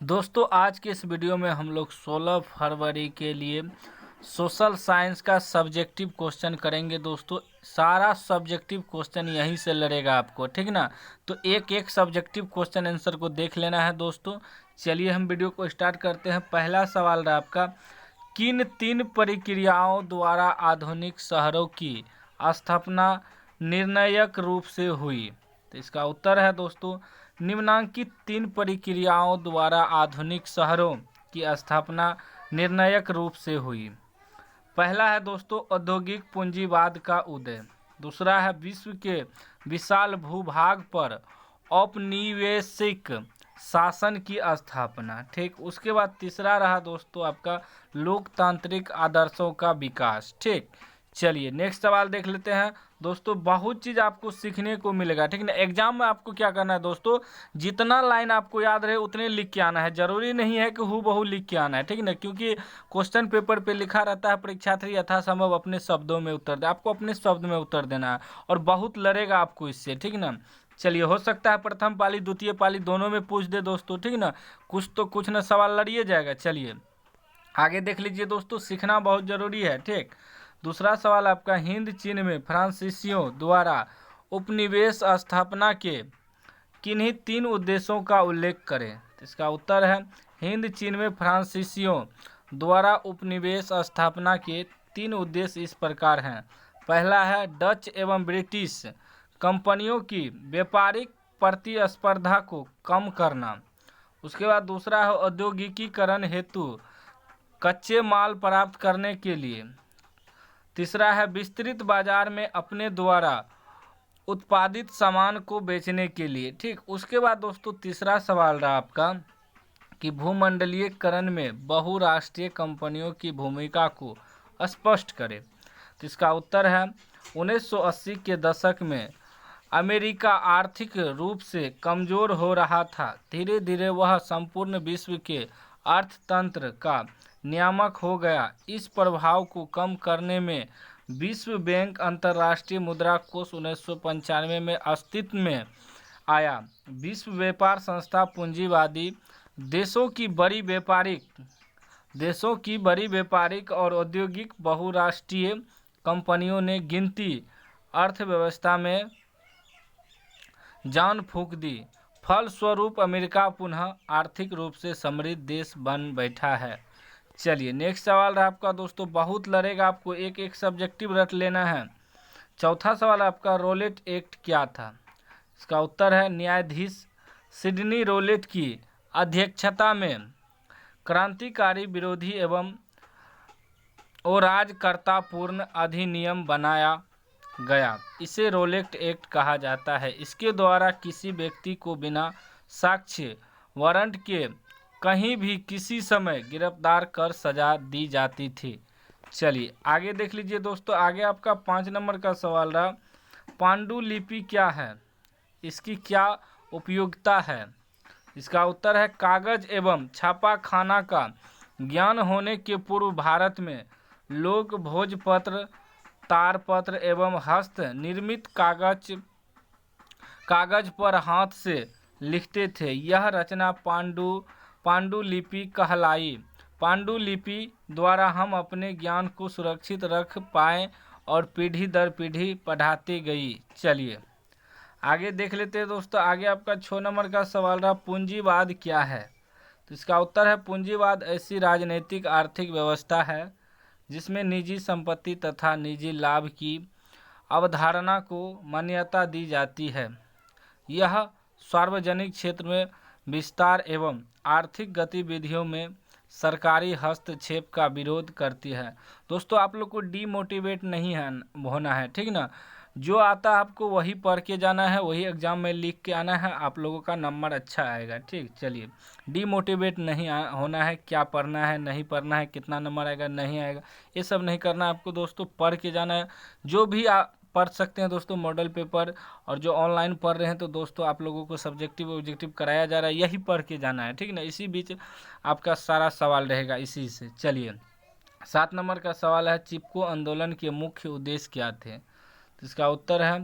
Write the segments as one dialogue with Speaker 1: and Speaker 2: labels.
Speaker 1: दोस्तों आज के इस वीडियो में हम लोग 16 फरवरी के लिए सोशल साइंस का सब्जेक्टिव क्वेश्चन करेंगे। दोस्तों सारा सब्जेक्टिव क्वेश्चन यहीं से लड़ेगा आपको, ठीक ना। तो एक एक सब्जेक्टिव क्वेश्चन आंसर को देख लेना है दोस्तों। चलिए हम वीडियो को स्टार्ट करते हैं। पहला सवाल रहा आपका, किन 3 प्रक्रियाओं द्वारा आधुनिक शहरों की स्थापना निर्णायक रूप से हुई। तो इसका उत्तर है दोस्तों, निम्नलिखित 3 प्रक्रियाओं द्वारा आधुनिक शहरों की स्थापना निर्णायक रूप से हुई। पहला है दोस्तों औद्योगिक पूंजीवाद का उदय। दूसरा है विश्व के विशाल भूभाग पर औपनिवेशिक शासन की स्थापना। ठीक, उसके बाद तीसरा रहा दोस्तों आपका लोकतांत्रिक आदर्शों का विकास। ठीक, चलिए नेक्स्ट सवाल देख लेते हैं। दोस्तों बहुत चीज़ आपको सीखने को मिलेगा, ठीक ना। एग्जाम में आपको क्या करना है दोस्तों, जितना लाइन आपको याद रहे उतने लिख के आना है। जरूरी नहीं है कि हूबहू लिख के आना है, ठीक ना, क्योंकि क्वेश्चन पेपर पे लिखा रहता है परीक्षार्थी यथासंभव अपने शब्दों में उत्तर दे। आपको अपने शब्द में उत्तर देना है और बहुत लड़ेगा आपको इससे, ठीक ना। चलिए हो सकता है प्रथम पाली द्वितीय पाली दोनों में पूछ दे दोस्तों, ठीक ना। कुछ तो कुछ ना सवाल लड़िए जाएगा। चलिए आगे देख लीजिए दोस्तों, सीखना बहुत जरूरी है। ठीक, दूसरा सवाल आपका, हिंद चीन में फ्रांसीसियों द्वारा उपनिवेश स्थापना के किन्हीं 3 उद्देश्यों का उल्लेख करें। इसका उत्तर है, हिंद चीन में फ्रांसीसियों द्वारा उपनिवेश स्थापना के 3 उद्देश्य इस प्रकार हैं। पहला है डच एवं ब्रिटिश कंपनियों की व्यापारिक प्रतिस्पर्धा को कम करना। उसके बाद दूसरा है औद्योगिकीकरण हेतु कच्चे माल प्राप्त करने के लिए। तीसरा है विस्तृत बाजार में अपने द्वारा उत्पादित सामान को बेचने के लिए। ठीक, उसके बाद दोस्तों तीसरा सवाल रहा आपका कि भूमंडलीयकरण में बहुराष्ट्रीय कंपनियों की भूमिका को स्पष्ट करें। तो इसका उत्तर है, 1980 के दशक में अमेरिका आर्थिक रूप से कमज़ोर हो रहा था। धीरे धीरे वह संपूर्ण विश्व के अर्थतंत्र का नियामक हो गया। इस प्रभाव को कम करने में विश्व बैंक अंतर्राष्ट्रीय मुद्रा कोष 1995 में अस्तित्व में आया। विश्व व्यापार संस्था पूंजीवादी देशों की बड़ी व्यापारिक और औद्योगिक बहुराष्ट्रीय कंपनियों ने गिनती अर्थव्यवस्था में जान फूंक दी। फलस्वरूप अमेरिका पुनः आर्थिक रूप से समृद्ध देश बन बैठा है। चलिए नेक्स्ट सवाल रहा आपका दोस्तों, बहुत लड़ेगा आपको, एक एक सब्जेक्टिव रट लेना है। चौथा सवाल आपका, रोलेट एक्ट क्या था। इसका उत्तर है, न्यायाधीश सिडनी रोलेट की अध्यक्षता में क्रांतिकारी विरोधी एवं अराजकतापूर्ण अधिनियम बनाया गया। इसे रोलेट एक्ट कहा जाता है। इसके द्वारा किसी व्यक्ति को बिना साक्ष्य वारंट के कहीं भी किसी समय गिरफ्तार कर सजा दी जाती थी। चलिए आगे देख लीजिए दोस्तों, आगे आपका 5 नंबर का सवाल रहा, पांडुलिपि क्या है, इसकी क्या उपयोगिता है। इसका उत्तर है, कागज एवं छापाखाना का ज्ञान होने के पूर्व भारत में लोग भोजपत्र, तारपत्र एवं हस्त निर्मित कागज पर हाथ से लिखते थे। यह रचना पांडुलिपि कहलाई। पांडुलिपि द्वारा हम अपने ज्ञान को सुरक्षित रख पाएँ और पीढ़ी दर पीढ़ी पढ़ाती गई। चलिए आगे देख लेते हैं दोस्तों, आगे आपका 6 नंबर का सवाल रहा, पूंजीवाद क्या है। तो इसका उत्तर है, पूंजीवाद ऐसी राजनीतिक आर्थिक व्यवस्था है जिसमें निजी संपत्ति तथा निजी लाभ की अवधारणा को मान्यता दी जाती है। यह सार्वजनिक क्षेत्र में विस्तार एवं आर्थिक गतिविधियों में सरकारी हस्तक्षेप का विरोध करती है। दोस्तों आप लोग को डीमोटिवेट नहीं है होना है, ठीक ना। जो आता है आपको वही पढ़ के जाना है, वही एग्जाम में लिख के आना है, आप लोगों का नंबर अच्छा आएगा। ठीक, चलिए डीमोटिवेट नहीं होना है, क्या पढ़ना है नहीं पढ़ना है, कितना नंबर आएगा नहीं आएगा, ये सब नहीं करना है आपको दोस्तों, पढ़ के जाना है। जो भी आप पढ़ सकते हैं दोस्तों मॉडल पेपर, और जो ऑनलाइन पढ़ रहे हैं तो दोस्तों आप लोगों को सब्जेक्टिव ऑब्जेक्टिव कराया जा रहा है, यही पढ़ के जाना है, ठीक ना। इसी बीच आपका सारा सवाल रहेगा इसी से। चलिए 7 नंबर का सवाल है, चिपको आंदोलन के मुख्य उद्देश्य क्या थे। तो इसका उत्तर है,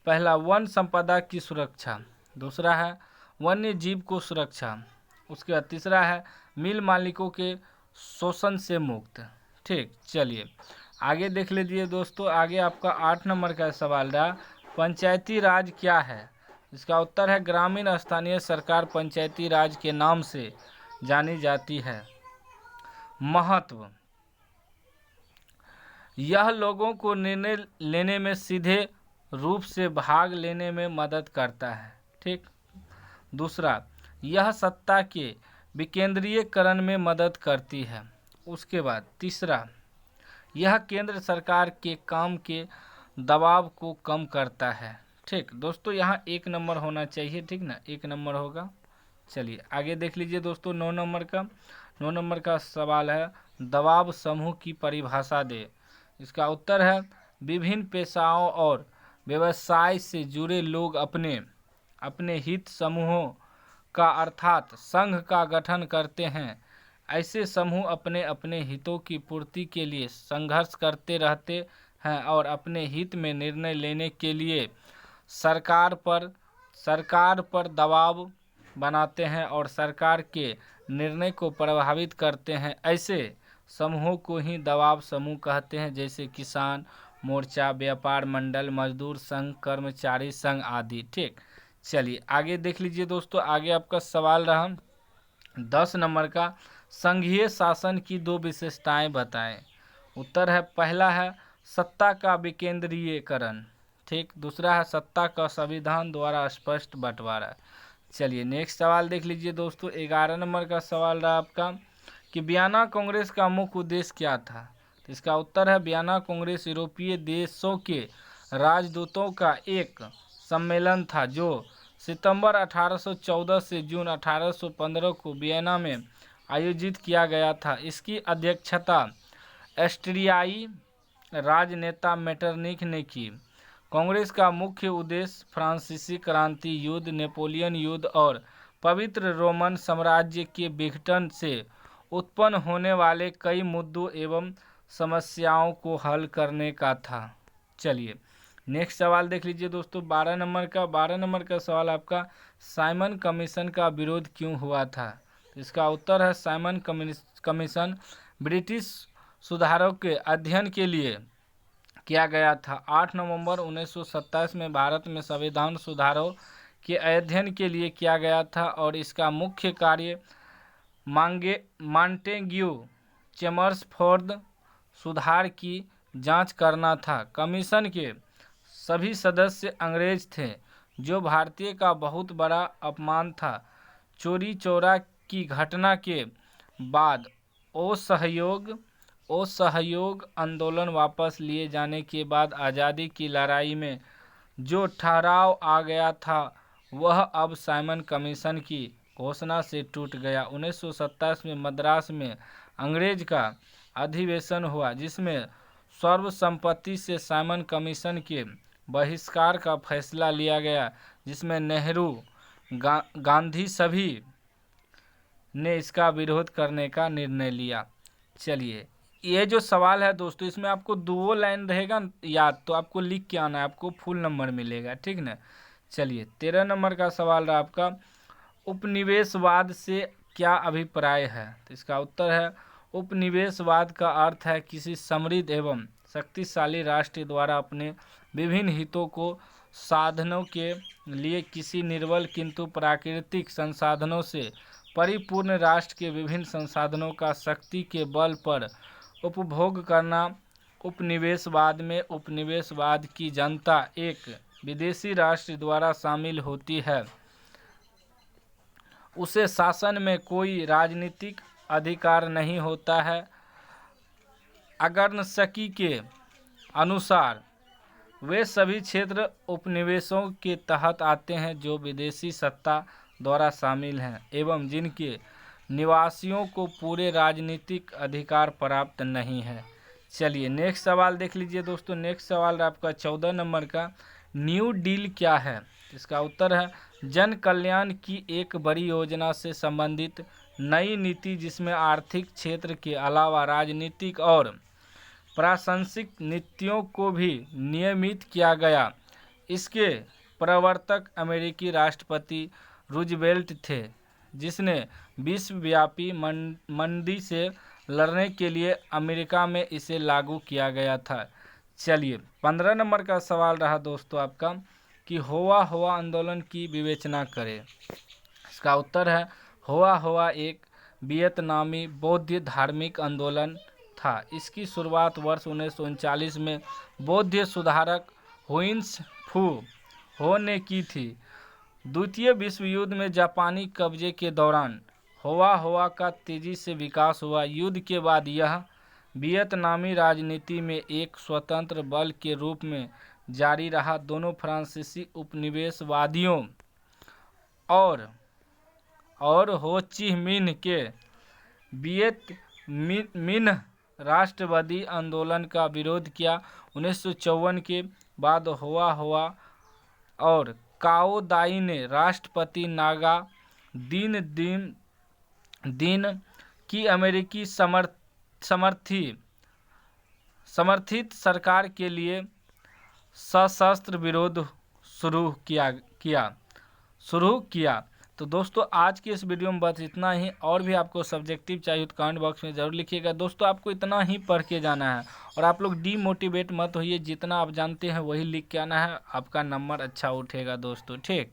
Speaker 1: पहला वन संपदा की सुरक्षा, दूसरा है वन्य जीव को सुरक्षा, उसके बाद तीसरा है मिल मालिकों के शोषण से मुक्त। ठीक, चलिए आगे देख लीजिए दोस्तों। आगे आपका 8 नंबर का सवाल रहा, पंचायती राज क्या है? इसका उत्तर है ग्रामीण स्थानीय सरकार पंचायती राज के नाम से जानी जाती है। महत्व, यह लोगों को निर्णय लेने में सीधे रूप से भाग लेने में मदद करता है। ठीक, दूसरा, यह सत्ता के विकेंद्रीयकरण में मदद करती है। उसके बाद तीसरा, यह केंद्र सरकार के काम के दबाव को कम करता है। ठीक दोस्तों, यहाँ 1 नंबर होना चाहिए, ठीक ना, 1 नंबर होगा। चलिए आगे देख लीजिए दोस्तों। 9 नंबर का सवाल है, दबाव समूह की परिभाषा दे। इसका उत्तर है विभिन्न पेशाओं और व्यवसाय से जुड़े लोग अपने अपने हित समूहों का अर्थात संघ का गठन करते हैं। ऐसे समूह अपने अपने हितों की पूर्ति के लिए संघर्ष करते रहते हैं और अपने हित में निर्णय लेने के लिए सरकार पर दबाव बनाते हैं और सरकार के निर्णय को प्रभावित करते हैं। ऐसे समूहों को ही दबाव समूह कहते हैं, जैसे किसान मोर्चा, व्यापार मंडल, मजदूर संघ, कर्मचारी संघ आदि। ठीक, चलिए आगे देख लीजिए दोस्तों। आगे आपका सवाल रहा 10 नंबर का, संघीय शासन की 2 विशेषताएं बताएं। उत्तर है पहला है सत्ता का विकेंद्रीयकरण। ठीक, दूसरा है सत्ता का संविधान द्वारा स्पष्ट बंटवारा। चलिए नेक्स्ट सवाल देख लीजिए दोस्तों। 11 नंबर का सवाल रहा आपका कि वियना कांग्रेस का मुख्य उद्देश्य क्या था? तो इसका उत्तर है वियना कांग्रेस यूरोपीय देशों के राजदूतों का एक सम्मेलन था जो सितंबर 1814 से जून 1815 को वियना में आयोजित किया गया था। इसकी अध्यक्षता ऑस्ट्रियाई राजनेता मेटरनिख ने की। कांग्रेस का मुख्य उद्देश्य फ्रांसीसी क्रांति युद्ध, नेपोलियन युद्ध और पवित्र रोमन साम्राज्य के विघटन से उत्पन्न होने वाले कई मुद्दों एवं समस्याओं को हल करने का था। चलिए नेक्स्ट सवाल देख लीजिए दोस्तों। 12 नंबर का सवाल आपका, साइमन कमीशन का विरोध क्यों हुआ था? इसका उत्तर है साइमन कमीशन ब्रिटिश सुधारों के अध्ययन के लिए किया गया था। 8 नवंबर 1927 में भारत में संविधान सुधारों के अध्ययन के लिए किया गया था और इसका मुख्य कार्य मॉन्टेग्यू चेम्बर्सफोर्ड सुधार की जांच करना था। कमीशन के सभी सदस्य अंग्रेज थे, जो भारतीय का बहुत बड़ा अपमान था। चोरी चौरा की घटना के बाद असहयोग आंदोलन वापस लिए जाने के बाद आज़ादी की लड़ाई में जो ठहराव आ गया था वह अब साइमन कमीशन की घोषणा से टूट गया। 1927 में मद्रास में अंग्रेज का अधिवेशन हुआ, जिसमें सर्वसम्मति से साइमन कमीशन के बहिष्कार का फैसला लिया गया, जिसमें नेहरू, गांधी सभी ने इसका विरोध करने का निर्णय लिया। चलिए ये जो सवाल है दोस्तों, इसमें आपको 2 लाइन रहेगा याद, तो आपको लिख के आना है, आपको फुल नंबर मिलेगा, ठीक ना। चलिए 13 नंबर का सवाल रहा आपका, उपनिवेशवाद से क्या अभिप्राय है? तो इसका उत्तर है उपनिवेशवाद का अर्थ है किसी समृद्ध एवं शक्तिशाली राष्ट्र द्वारा अपने विभिन्न हितों को साधनों के लिए किसी निर्बल किंतु प्राकृतिक संसाधनों से परिपूर्ण राष्ट्र के विभिन्न संसाधनों का शक्ति के बल पर उपभोग करना। उपनिवेशवाद में उपनिवेशवाद की जनता एक विदेशी राष्ट्र द्वारा शामिल होती है, उसे शासन में कोई राजनीतिक अधिकार नहीं होता है। अगर्नस्की के अनुसार वे सभी क्षेत्र उपनिवेशों के तहत आते हैं जो विदेशी सत्ता द्वारा शामिल हैं एवं जिनके निवासियों को पूरे राजनीतिक अधिकार प्राप्त नहीं है। चलिए नेक्स्ट सवाल देख लीजिए दोस्तों। नेक्स्ट सवाल आपका 14 नंबर का, न्यू डील क्या है? इसका उत्तर है जन कल्याण की एक बड़ी योजना से संबंधित नई नीति, जिसमें आर्थिक क्षेत्र के अलावा राजनीतिक और प्रशासनिक नीतियों को भी नियमित किया गया। इसके प्रवर्तक अमेरिकी राष्ट्रपति रूजवेल्ट थे। जिसने विश्वव्यापी मंदी से लड़ने के लिए अमेरिका में इसे लागू किया गया था। चलिए 15 नंबर का सवाल रहा दोस्तों आपका कि होवा होवा आंदोलन की विवेचना करें। इसका उत्तर है होवा होवा एक वियतनामी बौद्ध धार्मिक आंदोलन था। इसकी शुरुआत वर्ष 1939 में बौद्ध सुधारक हुइन्स फू हो ने की थी। द्वितीय विश्व युद्ध में जापानी कब्जे के दौरान होवा होवा का तेजी से विकास हुआ। युद्ध के बाद यह वियतनामी राजनीति में एक स्वतंत्र बल के रूप में जारी रहा। दोनों फ्रांसीसी उपनिवेशवादियों और हो ची मिन्ह के वियत मिन्ह राष्ट्रवादी आंदोलन का विरोध किया। 1954 के बाद होवा होवा और काओ दाई ने राष्ट्रपति नागा दिन की अमेरिकी समर्थित सरकार के लिए सशस्त्र विरोध शुरू किया। तो दोस्तों आज की इस वीडियो में बस इतना ही। और भी आपको सब्जेक्टिव चाहिए तो कमेंट बॉक्स में ज़रूर लिखिएगा। दोस्तों आपको इतना ही पढ़ के जाना है और आप लोग डीमोटिवेट मत होइए। जितना आप जानते हैं वही लिख के आना है, आपका नंबर अच्छा उठेगा दोस्तों। ठीक।